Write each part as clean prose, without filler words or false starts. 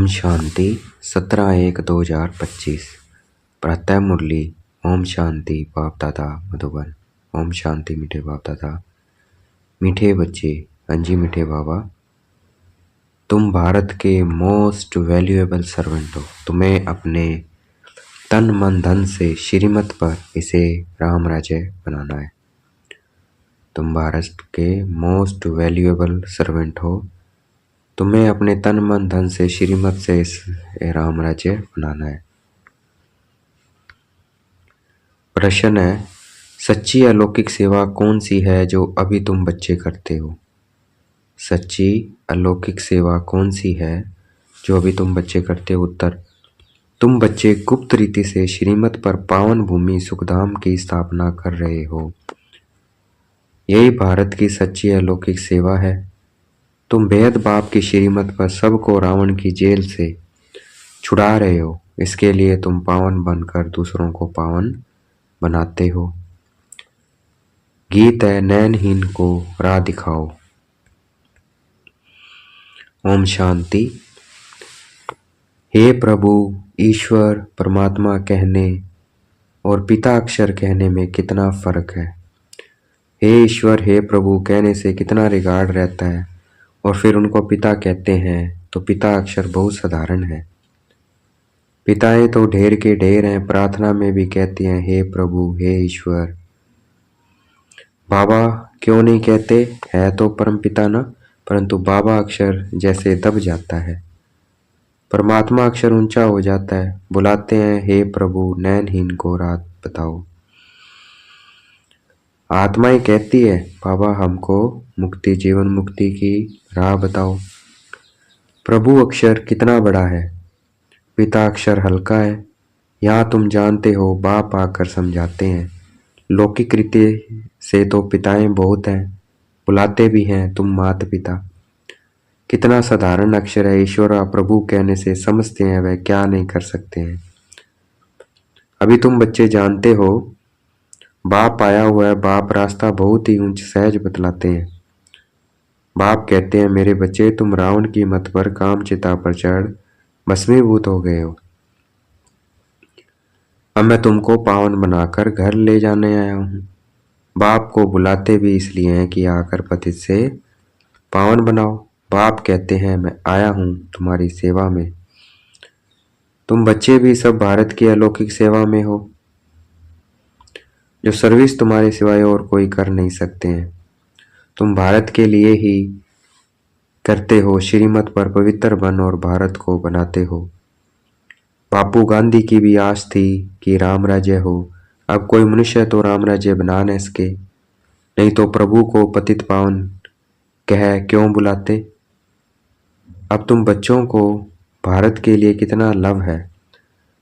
ओम शांति 17/1/2025 प्रातः मुरली। ओम शांति बाप दादा मधुबन। ओम शांति मीठे बाप दादा, मीठे बच्चे। अंजी मीठे बाबा, तुम भारत के मोस्ट वैल्यूएबल सर्वेंट हो। तुम्हें अपने तन मन धन से श्रीमत पर इसे राम राज्य बनाना है। तुम भारत के मोस्ट वैल्यूएबल सर्वेंट हो। तुम्हें अपने तन मन धन से श्रीमत से इस राम राज्य बनाना है। प्रश्न है, सच्ची अलौकिक सेवा कौन सी है जो अभी तुम बच्चे करते हो? सच्ची अलौकिक सेवा कौन सी है जो अभी तुम बच्चे करते हो? उत्तर, तुम बच्चे गुप्त रीति से श्रीमत पर पावन भूमि सुखधाम की स्थापना कर रहे हो। यही भारत की सच्ची अलौकिक सेवा है। तुम बेहद बाप की श्रीमत पर सबको रावण की जेल से छुड़ा रहे हो। इसके लिए तुम पावन बनकर दूसरों को पावन बनाते हो। गीत है, नैनहीन को राह दिखाओ। ओम शांति। हे प्रभु, ईश्वर परमात्मा कहने और पिता अक्षर कहने में कितना फर्क है। हे ईश्वर, हे प्रभु कहने से कितना रिगार्ड रहता है, और फिर उनको पिता कहते हैं तो पिता अक्षर बहुत साधारण है। पिताएं तो ढेर के ढेर हैं, प्रार्थना में भी कहती हैं हे प्रभु, हे ईश्वर। बाबा क्यों नहीं कहते? है तो परम पिता ना, परंतु बाबा अक्षर जैसे दब जाता है। परमात्मा अक्षर ऊंचा हो जाता है। बुलाते हैं हे प्रभु, नैनहीन को रात बताओ। आत्माएं कहती है बाबा हमको मुक्ति, जीवन मुक्ति की राह बताओ। प्रभु अक्षर कितना बड़ा है, पिता अक्षर हल्का है। यहाँ तुम जानते हो, बाप आकर समझाते हैं। लौकिक रीति से तो पिताएं बहुत हैं, बुलाते भी हैं तुम माता पिता। कितना साधारण अक्षर है। ईश्वर और प्रभु कहने से समझते हैं वह क्या नहीं कर सकते हैं। अभी तुम बच्चे जानते हो बाप आया हुआ है। बाप रास्ता बहुत ही ऊंच सहज बतलाते हैं। बाप कहते हैं मेरे बच्चे, तुम रावण की मत पर काम चिता पर चढ़ भस्मीभूत हो गए हो। अब मैं तुमको पावन बनाकर घर ले जाने आया हूँ। बाप को बुलाते भी इसलिए हैं कि आकर पतित से पावन बनाओ। बाप कहते हैं मैं आया हूँ तुम्हारी सेवा में। तुम बच्चे भी सब भारत की अलौकिक सेवा में हो, जो सर्विस तुम्हारे सिवाय और कोई कर नहीं सकते हैं। तुम भारत के लिए ही करते हो। श्रीमत पर पवित्र बन और भारत को बनाते हो। बापू गांधी की भी आस थी कि राम राज्य हो। अब कोई मनुष्य तो राम राज्य बना न सके, नहीं तो प्रभु को पतित पावन कह क्यों बुलाते। अब तुम बच्चों को भारत के लिए कितना लव है।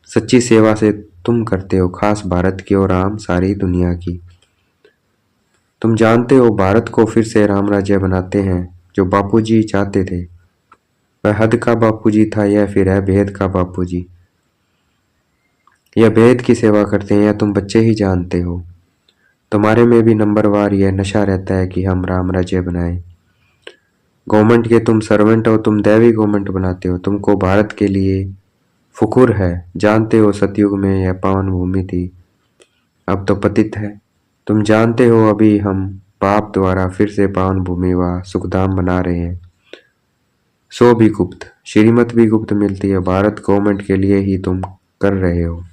सच्ची सेवा से तुम करते हो, खास भारत की और राम सारी दुनिया की। तुम जानते हो भारत को फिर से राम राज्य बनाते हैं, जो बापूजी चाहते थे। वह हद का बापूजी था या फिर है भेद का बापूजी। यह भेद की सेवा करते हैं, या तुम बच्चे ही जानते हो। तुम्हारे में भी नंबरवार यह नशा रहता है कि हम राम राज्य बनाएं। गवर्नमेंट के तुम सर्वेंट हो, तुम दैवी गवर्नमेंट बनाते हो। तुमको भारत के लिए फुकुर है। जानते हो सतयुग में यह पावन भूमि थी, अब तो पतित है। तुम जानते हो अभी हम बाप द्वारा फिर से पावन भूमि व सुखधाम बना रहे हैं। सो भी गुप्त, श्रीमत भी गुप्त मिलती है। भारत गवर्नमेंट के लिए ही तुम कर रहे हो।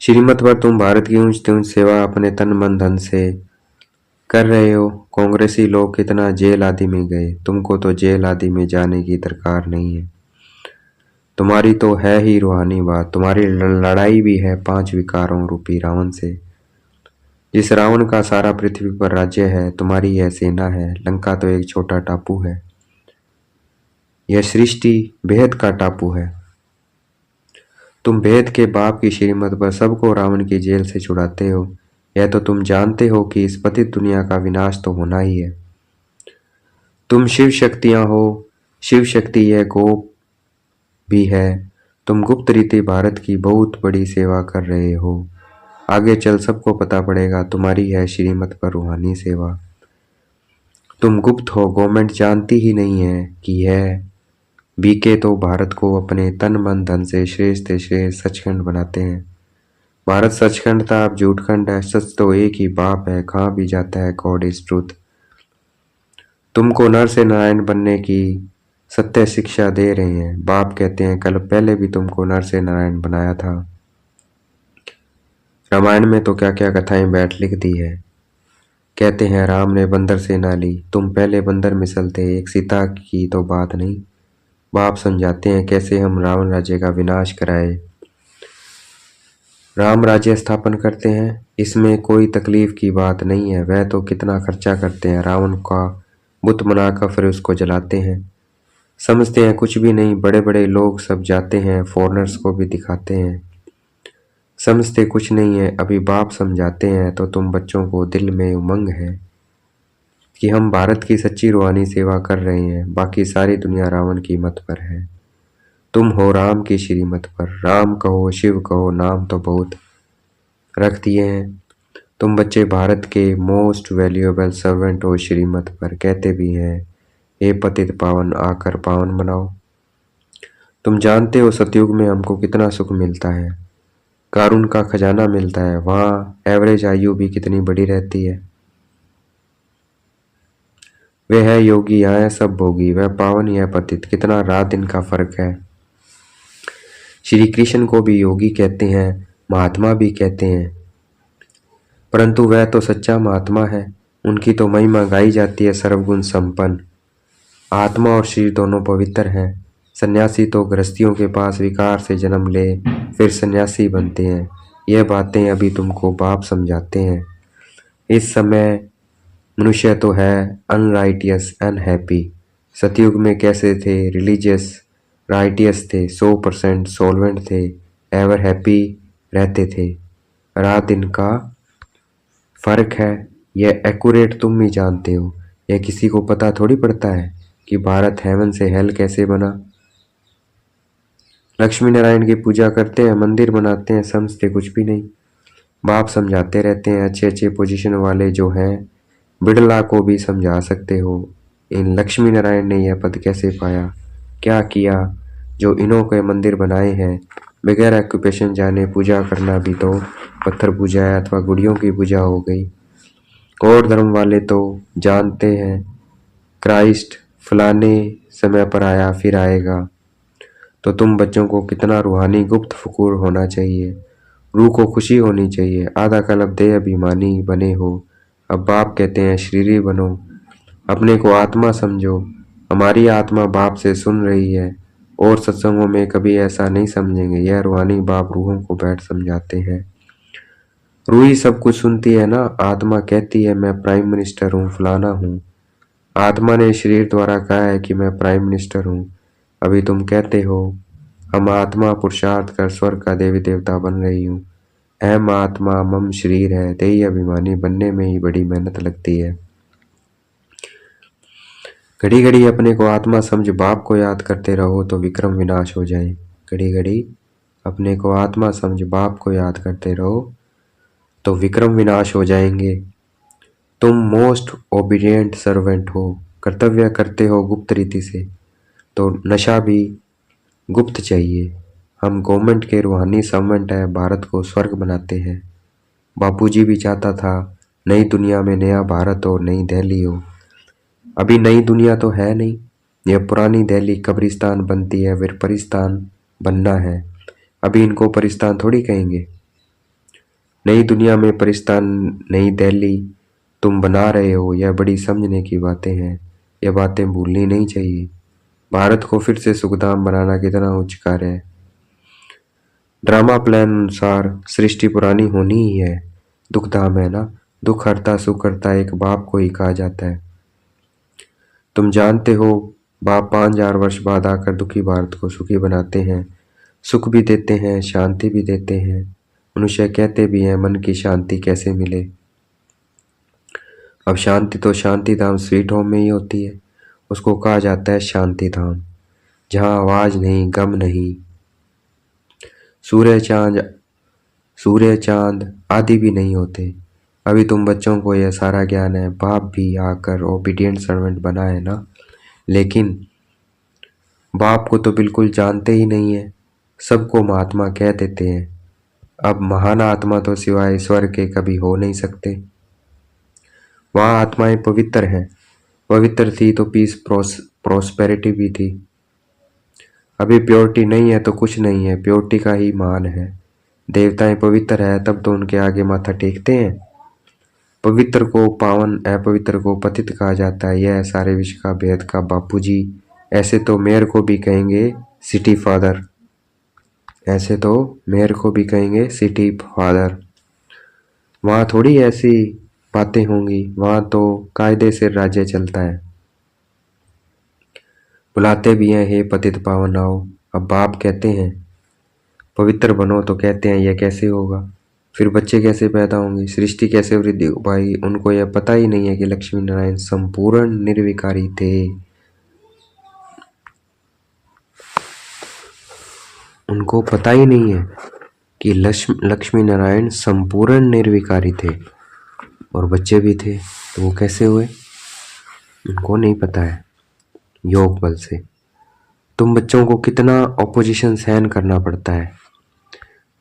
श्रीमत पर तुम भारत की ऊंच सेवा अपने तन मन धन से कर रहे हो। कांग्रेसी लोग कितना जेल आदि में गए, तुमको तो जेल आदि में जाने की दरकार नहीं है। तुम्हारी तो है ही रूहानी बात। तुम्हारी लड़ाई भी है 5 विकारों रूपी रावण से। जिस रावण का सारा पृथ्वी पर राज्य है, तुम्हारी यह सेना है। लंका तो एक छोटा टापू है, यह सृष्टि बेहद का टापू है। तुम भेद के बाप की श्रीमत पर सबको रावण की जेल से छुड़ाते हो। यह तो तुम जानते हो कि इस पतित दुनिया का विनाश तो होना ही है। तुम शिव शक्तियां हो। शिव शक्ति यह गोप भी है। तुम गुप्त रीति भारत की बहुत बड़ी सेवा कर रहे हो। आगे चल सबको पता पड़ेगा तुम्हारी है श्रीमत पर रूहानी सेवा। तुम गुप्त हो, गवर्नमेंट जानती ही नहीं है कि यह बीके तो भारत को अपने तन मन धन से श्रेष्ठ से श्रेष्ठ सचखंड बनाते हैं। भारत सचखंड था, अब झूठखंड है। सच तो एक ही बाप है, कहाँ भी जाता है गॉड इज ट्रूथ। तुमको नर से नारायण बनने की सत्य शिक्षा दे रहे हैं। बाप कहते हैं कल पहले भी तुमको नर से नारायण बनाया था। रामायण में तो क्या क्या कथाएं बैठ लिख दी है। कहते हैं राम ने बंदर से ना ली, तुम पहले बंदर मिसल थे, एक सीता की तो बात नहीं। बाप समझाते हैं कैसे हम रावण राज्य का विनाश कराए, राम राज्य स्थापन करते हैं। इसमें कोई तकलीफ की बात नहीं है। वह तो कितना खर्चा करते हैं, रावण का बुत बनाकर फिर उसको जलाते हैं। समझते हैं कुछ भी नहीं, बड़े बड़े लोग सब जाते हैं, फॉरेनर्स को भी दिखाते हैं। समझते कुछ नहीं है। अभी बाप समझाते हैं तो तुम बच्चों को दिल में उमंग है कि हम भारत की सच्ची रूहानी सेवा कर रहे हैं, बाकी सारी दुनिया रावण की मत पर है। तुम हो राम की श्रीमत पर, राम कहो शिव कहो, नाम तो बहुत रख दिए हैं। तुम बच्चे भारत के मोस्ट वैल्यूएबल सर्वेंट हो श्रीमत पर, कहते भी हैं हे पतित पावन आकर पावन बनाओ। तुम जानते हो सतयुग में हमको कितना सुख मिलता है, कारुण का खजाना मिलता है, वहाँ एवरेज आयु भी कितनी बड़ी रहती है। वे है योगी, यहाँ है सब भोगी, वह पावन यह पतित, कितना रात दिन का फर्क है। श्री कृष्ण को भी योगी कहते हैं, महात्मा भी कहते हैं, परंतु वह तो सच्चा महात्मा है। उनकी तो महिमा गाई जाती है सर्वगुण संपन्न। आत्मा और शरीर दोनों पवित्र हैं। सन्यासी तो गृहस्थियों के पास विकार से जन्म ले फिर सन्यासी बनते हैं। यह बातें अभी तुमको बाप समझाते हैं। इस समय मनुष्य तो है अनराइटियस अनहैप्पी। सतयुग में कैसे थे, रिलीजियस राइटियस थे, 100% सॉल्वेंट थे, एवर हैप्पी रहते थे। रात दिन का फर्क है, यह एक्यूरेट तुम ही जानते हो। यह किसी को पता थोड़ी पड़ता है कि भारत हेवन से हेल कैसे बना। लक्ष्मी नारायण की पूजा करते हैं, मंदिर बनाते हैं, समझते कुछ भी नहीं। बाप समझाते रहते हैं, अच्छे अच्छे पोजीशन वाले जो हैं, बिड़ला को भी समझा सकते हो इन लक्ष्मी नारायण ने यह पद कैसे पाया, क्या किया। जो इन्हों के मंदिर बनाए हैं बगैर ऑक्यूपेशन जाने, पूजा करना भी तो पत्थर पूजा है अथवा गुड़ियों की पूजा हो गई। और धर्म वाले तो जानते हैं क्राइस्ट फलाने समय पर आया फिर आएगा। तो तुम बच्चों को कितना रूहानी गुप्त फकूर होना चाहिए, रूह को खुशी होनी चाहिए। आधा कल्प देह अभिमानी बने हो, अब बाप कहते हैं शरीरी बनो, अपने को आत्मा समझो। हमारी आत्मा बाप से सुन रही है और सत्संगों में कभी ऐसा नहीं समझेंगे। यह रूहानी बाप रूहों को बैठ समझाते हैं। रूह ही सब कुछ सुनती है ना। आत्मा कहती है मैं प्राइम मिनिस्टर हूँ, फलाना हूँ। आत्मा ने शरीर द्वारा कहा है कि मैं प्राइम मिनिस्टर हूँ। अभी तुम कहते हो हम आत्मा पुरुषार्थ कर स्वर्ग का देवी देवता बन रही हूँ। अहम आत्मा मम शरीर है, देही अभिमानी बनने में ही बड़ी मेहनत लगती है। घड़ी घड़ी अपने को आत्मा समझ बाप को याद करते रहो तो विक्रम विनाश हो जाए। घड़ी घड़ी अपने को आत्मा समझ बाप को याद करते रहो तो विक्रम विनाश हो जाएंगे। तुम मोस्ट ओबीडियंट सर्वेंट हो, कर्तव्य करते हो गुप्त रीति से, तो नशा भी गुप्त चाहिए। हम गवर्नमेंट के रूहानी सर्वेंट है, भारत को स्वर्ग बनाते हैं। बापूजी भी चाहता था नई दुनिया में नया भारत और नई दिल्ली हो। अभी नई दुनिया तो है नहीं, यह पुरानी दिल्ली कब्रिस्तान बनती है, फिर परिस्तान बनना है। अभी इनको परिस्तान थोड़ी कहेंगे। नई दुनिया में परिस्तान नई दिल्ली तुम बना रहे हो, यह बड़ी समझने की बातें हैं। यह बातें भूलनी नहीं चाहिए। भारत को फिर से सुखधाम बनाना कितना उच्च कार्य है। ड्रामा प्लान अनुसार सृष्टि पुरानी होनी ही है। दुखधाम है ना, दुख हरता सुख हरता एक बाप को ही कहा जाता है। तुम जानते हो बाप 5000 वर्ष बाद आकर दुखी भारत को सुखी बनाते हैं, सुख भी देते हैं, शांति भी देते हैं। मनुष्य कहते भी हैं मन की शांति कैसे मिले। अब शांति तो शांति धाम स्वीट होम में ही होती है। उसको कहा जाता है शांति धाम, जहाँ आवाज नहीं, गम नहीं, सूर्य चांद आदि भी नहीं होते। अभी तुम बच्चों को यह सारा ज्ञान है, बाप भी आकर ओबीडिएंट सर्वेंट बना है ना, लेकिन बाप को तो बिल्कुल जानते ही नहीं है, सबको महात्मा कह देते हैं। अब महान आत्मा तो सिवाय ईश्वर के कभी हो नहीं सकते। वहाँ आत्माएं पवित्र हैं, पवित्र थी तो पीस प्रोस्पेरिटी भी थी। अभी प्योरिटी नहीं है तो कुछ नहीं है, प्योरिटी का ही मान है। देवताएं पवित्र है तब तो उनके आगे माथा टेकते हैं। पवित्र को पावन, अपवित्र को पतित कहा जाता है। यह सारे विश्व का भेद का बापूजी। ऐसे तो मेयर को भी कहेंगे सिटी फादर, ऐसे तो मेयर को भी कहेंगे सिटी फादर। वहाँ थोड़ी ऐसी बातें होंगी, वहाँ तो कायदे से राज्य चलता है। बुलाते भी हैं, हे पतित पावन आओ। अब बाप कहते हैं पवित्र बनो तो कहते हैं यह कैसे होगा, फिर बच्चे कैसे पैदा होंगे, सृष्टि कैसे वृद्धि हो पाएगी। उनको यह पता ही नहीं है कि लक्ष्मी नारायण संपूर्ण निर्विकारी थे। उनको पता ही नहीं है कि लक्ष्मी नारायण संपूर्ण निर्विकारी थे और बच्चे भी थे, तो वो कैसे हुए उनको नहीं पता है। योग बल से तुम बच्चों को कितना ऑपोजिशन सहन करना पड़ता है।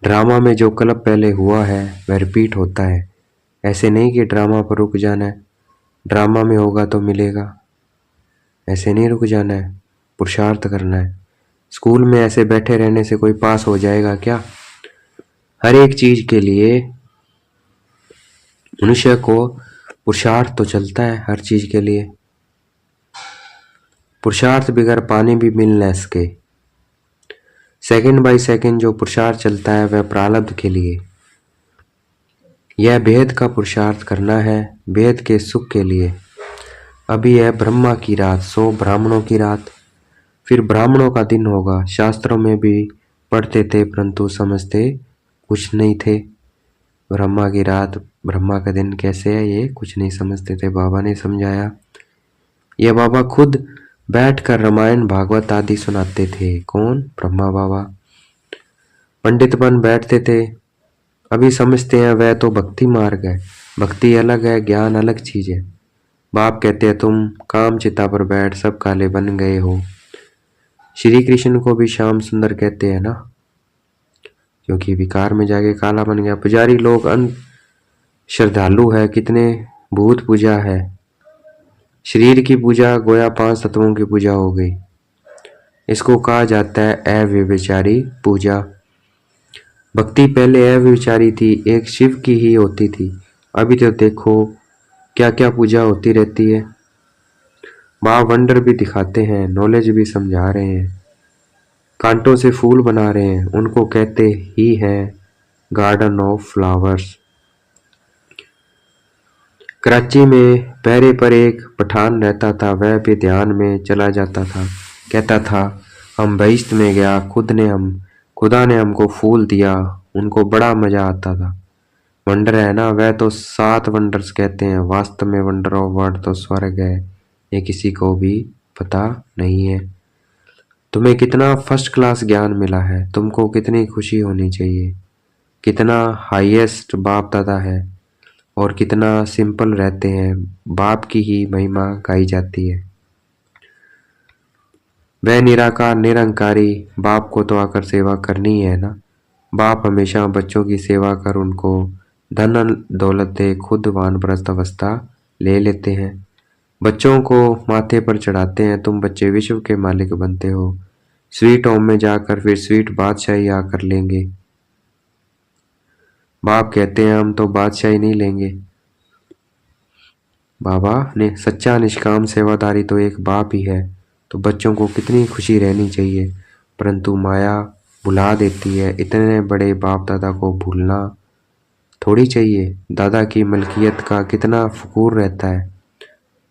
ड्रामा में जो कल्प पहले हुआ है वह रिपीट होता है। ऐसे नहीं कि ड्रामा पर रुक जाना है, ड्रामा में होगा तो मिलेगा, ऐसे नहीं रुक जाना है, पुरुषार्थ करना है। स्कूल में ऐसे बैठे रहने से कोई पास हो जाएगा क्या? हर एक चीज के लिए मनुष्य को पुरुषार्थ तो चलता है, हर चीज के लिए पुरुषार्थ बगैर पानी भी मिल न सके। सेकंड बाय सेकंड जो पुरुषार्थ चलता है वह प्रारब्ध के लिए। यह भेद का पुरुषार्थ करना है, भेद के सुख के लिए। अभी है ब्रह्मा की रात, सो ब्राह्मणों की रात, फिर ब्राह्मणों का दिन होगा। शास्त्रों में भी पढ़ते थे परंतु समझते कुछ नहीं थे। ब्रह्मा की रात, ब्रह्मा का दिन कैसे है ये कुछ नहीं समझते थे। बाबा ने समझाया। ये बाबा खुद बैठकर रामायण भागवत आदि सुनाते थे। कौन? ब्रह्मा बाबा। पंडित बन बैठते थे। अभी समझते हैं वह तो भक्ति मार्ग है, भक्ति अलग है, ज्ञान अलग चीज है। बाप कहते हैं तुम काम चिता पर बैठ सब काले बन गए हो। श्री कृष्ण को भी श्याम सुंदर कहते हैं ना, क्योंकि विकार में जाके काला बन गया। पुजारी लोग अन श्रद्धालु है, कितने भूत पूजा है, शरीर की पूजा गोया 5 तत्वों की पूजा हो गई। इसको कहा जाता है अव्यभिचारी पूजा। भक्ति पहले अव्यभिचारी थी, एक शिव की ही होती थी। अभी तो देखो क्या क्या पूजा होती रहती है। माँ वंडर भी दिखाते हैं, नॉलेज भी समझा रहे हैं, कांटों से फूल बना रहे हैं, उनको कहते ही हैं गार्डन ऑफ फ्लावर्स। कराची में पहरे पर एक पठान रहता था, वह भी ध्यान में चला जाता था। कहता था हम बहिश्त में गया, खुदा ने हमको फूल दिया, उनको बड़ा मजा आता था। वंडर है ना, वह तो 7 वंडर्स कहते हैं। वास्तव में वंडर ऑफ वर्ल्ड तो स्वर्ग है, ये किसी को भी पता नहीं है। तुम्हें कितना फर्स्ट क्लास ज्ञान मिला है, तुमको कितनी खुशी होनी चाहिए। कितना हाईएस्ट बाप दादा है और कितना सिंपल रहते हैं। बाप की ही महिमा गाई जाती है। वह निराकार निरंकारी, बाप को तो आकर सेवा करनी है ना। बाप हमेशा बच्चों की सेवा कर उनको धन दौलत दे, खुद वानप्रस्थ अवस्था ले लेते हैं, बच्चों को माथे पर चढ़ाते हैं। तुम बच्चे विश्व के मालिक बनते हो। स्वीट होम में जाकर फिर स्वीट बादशाही आकर लेंगे। बाप कहते हैं हम तो बादशाही नहीं लेंगे। बाबा ने सच्चा निष्काम सेवादारी तो एक बाप ही है, तो बच्चों को कितनी खुशी रहनी चाहिए, परंतु माया भुला देती है। इतने बड़े बाप दादा को भूलना थोड़ी चाहिए। दादा की मलकियत का कितना फुकूर रहता है,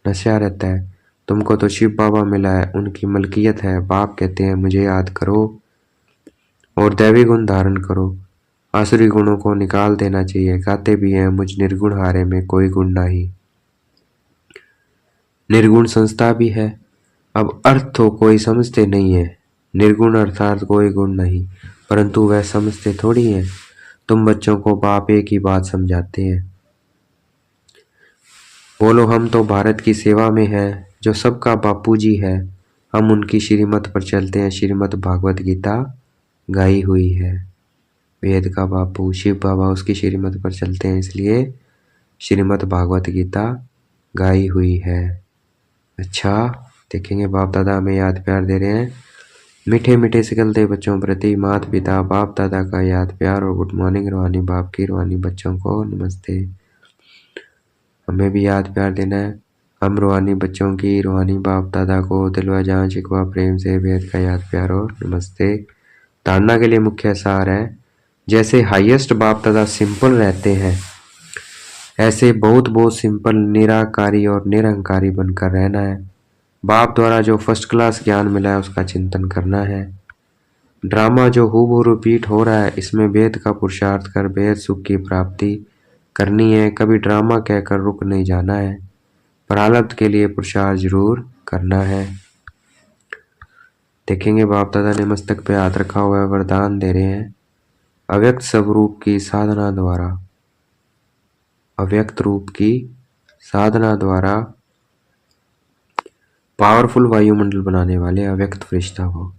नशा रहता है। तुमको तो शिव बाबा मिला है, उनकी मलकियत है। बाप कहते हैं मुझे याद करो और दैवी गुण धारण करो, आसुरी गुणों को निकाल देना चाहिए। गाते भी हैं मुझ निर्गुण हारे में कोई गुण नहीं। निर्गुण संस्था भी है। अब अर्थ तो कोई समझते नहीं है। निर्गुण अर्थात कोई गुण नहीं, परंतु वह समझते थोड़ी है। तुम बच्चों को बाप एक ही बात समझाते हैं, बोलो हम तो भारत की सेवा में हैं, जो सबका बापूजी है। हम उनकी श्रीमत पर चलते हैं, श्रीमद् भागवत गीता गाई हुई है। वेद का बापू शिव बाबा उसकी श्रीमत पर चलते हैं, इसलिए श्रीमद् भागवत गीता गाई हुई है। अच्छा, देखेंगे बाप दादा हमें याद प्यार दे रहे हैं। मीठे मीठे सिकलते बच्चों प्रति माता पिता बाप दादा का याद प्यार और गुड मॉर्निंग। रूहानी बाप की रूहानी बच्चों को नमस्ते। हमें भी याद प्यार देना है। हम रूहानी बच्चों की रूहानी बाप दादा को दिल व जान शिकवा प्रेम से बेहद का याद प्यार और नमस्ते। धारणा के लिए मुख्य सार है, जैसे हाईएस्ट बाप दादा सिंपल रहते हैं, ऐसे बहुत बहुत सिंपल निराकारी और निरंकारी बनकर रहना है। बाप द्वारा जो फर्स्ट क्लास ज्ञान मिला है उसका चिंतन करना है। ड्रामा जो हूबहू रिपीट हो रहा है, इसमें वेद का पुरुषार्थ कर बेहद सुख की प्राप्ति करनी है। कभी ड्रामा कहकर रुक नहीं जाना है, प्रारब्ध के लिए पुरुषार्थ जरूर करना है। देखेंगे बाप दादा ने मस्तक पे हाथ रखा हुआ है, वरदान दे रहे हैं। अव्यक्त स्वरूप की साधना द्वारा, अव्यक्त रूप की साधना द्वारा पावरफुल वायुमंडल बनाने वाले अव्यक्त फरिश्ता हो।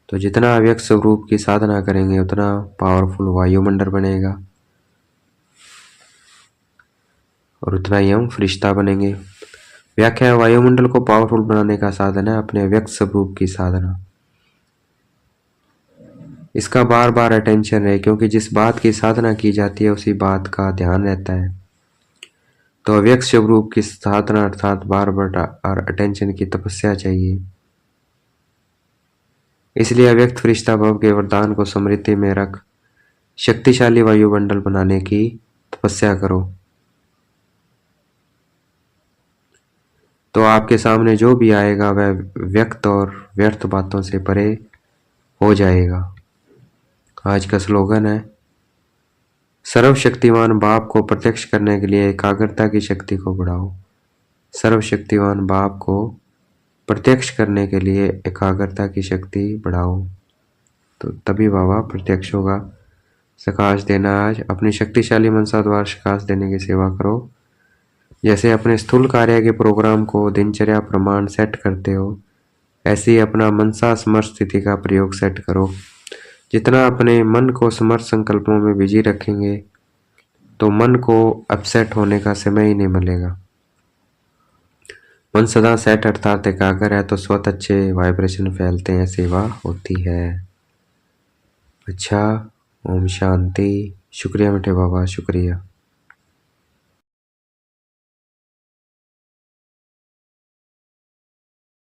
तो जितना अव्यक्त स्वरूप की साधना करेंगे उतना पावरफुल वायुमंडल बनेगा और उतना ही हम फरिश्ता बनेंगे। व्याख्या, वायुमंडल को पावरफुल बनाने का साधन है अपने अव्यक्त स्वरूप की साधना। इसका बार बार अटेंशन रहे, क्योंकि जिस बात की साधना की जाती है उसी बात का ध्यान रहता है। तो अव्यक्त स्वरूप की साधना अर्थात बार बार और अटेंशन की तपस्या चाहिए। इसलिए अव्यक्त फरिश्ता भव के वरदान को स्मृति में रख शक्तिशाली वायुमंडल बनाने की तपस्या करो, तो आपके सामने जो भी आएगा वह व्यक्त और व्यर्थ बातों से परे हो जाएगा। आज का स्लोगन है, सर्वशक्तिमान बाप को प्रत्यक्ष करने के लिए एकाग्रता की शक्ति को बढ़ाओ। सर्वशक्तिमान बाप को प्रत्यक्ष करने के लिए एकाग्रता की शक्ति बढ़ाओ, तो तभी बाबा प्रत्यक्ष होगा। सकाश देना, आज अपनी शक्तिशाली मनसा द्वारा सकाश देने की सेवा करो। जैसे अपने स्थूल कार्य के प्रोग्राम को दिनचर्या प्रमाण सेट करते हो, ऐसे ही अपना मनसा समर्थ स्थिति का प्रयोग सेट करो। जितना अपने मन को समर्थ संकल्पों में बिजी रखेंगे तो मन को अपसेट होने का समय ही नहीं मिलेगा। मन सदा सेट अर्थात एकाग्र है तो स्वतः अच्छे वाइब्रेशन फैलते हैं, सेवा होती है। अच्छा, ओम शांति। शुक्रिया मीठे बाबा, शुक्रिया।